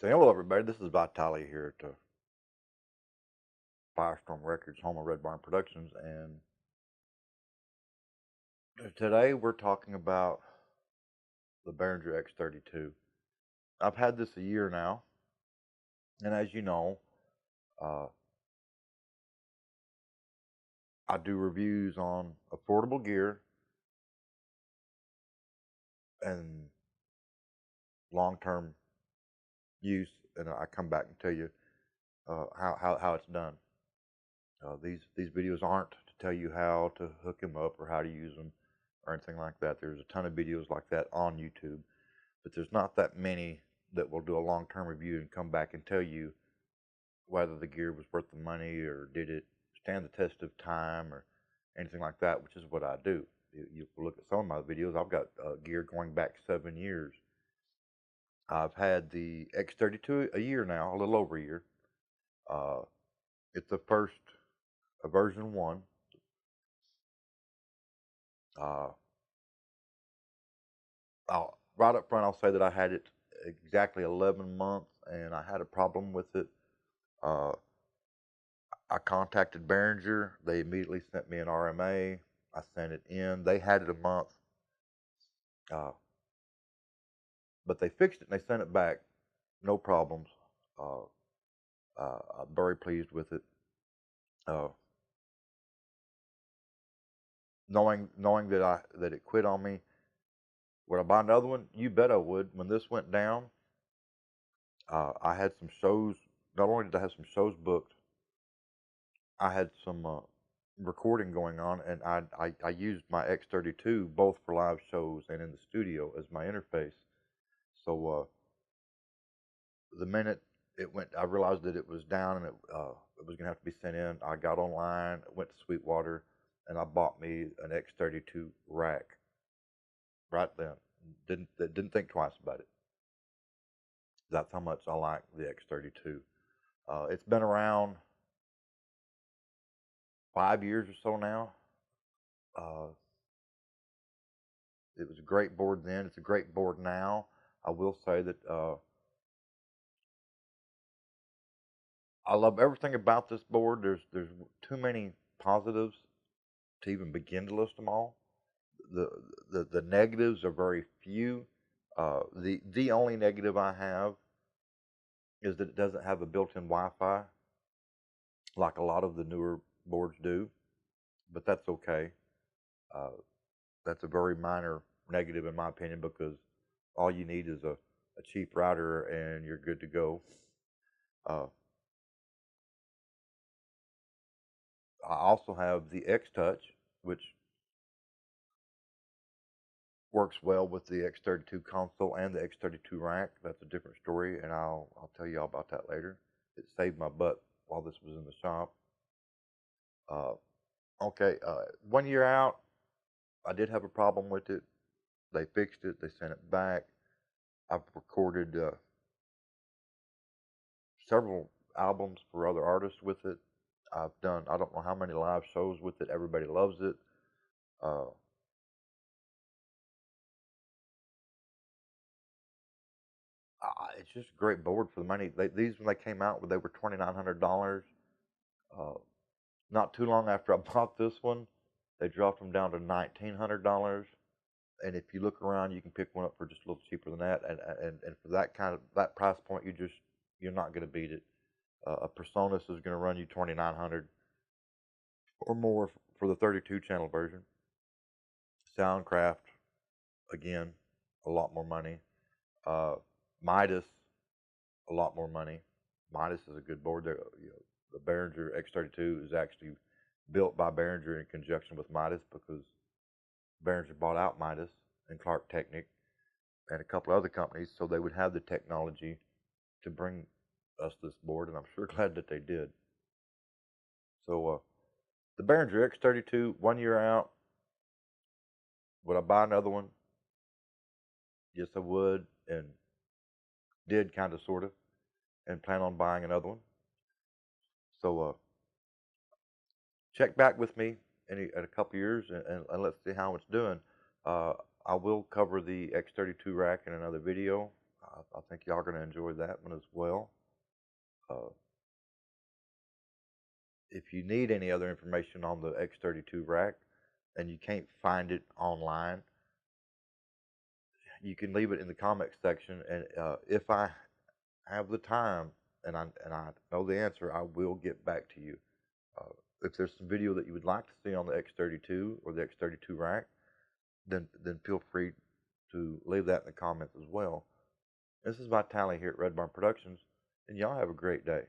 So hello everybody, this is Vitali here at Firestorm Records, home of Red Barn Productions, and today we're talking about the Behringer X32. I've had this a year now, and as you know, uh, I do reviews on affordable gear and long-term use, and I come back and tell you how it's done. These videos aren't to tell you how to hook them up or how to use them or anything like that. There's a ton of videos like that on YouTube, but there's not that many that will do a long-term review and come back and tell you whether the gear was worth the money or did it stand the test of time or anything like that, which is what I do. You look at some of my videos, I've got gear going back 7 years. I've had the X32 a year now, a little over a year. Uh, it's the first version 1. Uh, right up front, I'll say that I had it exactly 11 months, and I had a problem with it. Uh, I contacted Behringer. They immediately sent me an RMA. I sent it in. They had it a month, uh, but they fixed it and they sent it back. No problems. Uh, I'm very pleased with it. Uh, knowing that it quit on me. Would I buy another one? You bet I would. When this went down, I had some shows. Not only did I have some shows booked, I had some recording going on, and I used my X32 both for live shows and in the studio as my interface. So the minute it went, I realized that it was down and it was gonna have to be sent in. I got online, went to Sweetwater, and I bought me an X32 rack right then. Didn't think twice about it. That's how much I like the X32. It's been around 5 years or so now. Uh, it was a great board then. It's a great board now. I will say that I love everything about this board. There's too many positives to even begin to list them all. The the negatives are very few. The only negative I have is that it doesn't have a built-in Wi-Fi like a lot of the newer boards do, but that's okay. Uh, that's a very minor negative in my opinion because all you need is a cheap router and you're good to go. Uh, I also have the X Touch, which works well with the X32 console and the X32 rack. That's a different story, and I'll tell you all about that later. It saved my butt while this was in the shop. Uh, okay, 1 year out, I did have a problem with it. They fixed it. They sent it back. I've recorded several albums for other artists with it. I've done I don't know how many live shows with it. Everybody loves it. Uh, it's just a great board for the money. These when they came out, they were $2,900. Uh, Not too long after I bought this one, they dropped them down to $1,900. And if you look around, you can pick one up for just a little cheaper than that. And for that kind of that price point, you're not going to beat it. A Personas is going to run you 2,900 or more for the 32 channel version. Soundcraft, again, a lot more money. Uh, Midas, a lot more money. Midas is a good board. There, the Behringer X32 is actually built by Behringer in conjunction with Midas because Behringer bought out Midas and Clark Technic and a couple of other companies, so they would have the technology to bring us this board, and I'm sure glad that they did. So the Behringer X32, 1 year out. Would I buy another one? Yes, I would, and did kind of, sort of, and plan on buying another one. So check back with me in a couple years, and let's see how it's doing. Uh, I will cover the X32 rack in another video. I think y'all are going to enjoy that one as well. Uh, if you need any other information on the X32 rack and you can't find it online, you can leave it in the comments section, and if I have the time and I know the answer, I will get back to you. Uh, if there's some video that you would like to see on the X32 or the X32 rack, then feel free to leave that in the comments as well. This is Vitali here at Red Barn Productions, and y'all have a great day.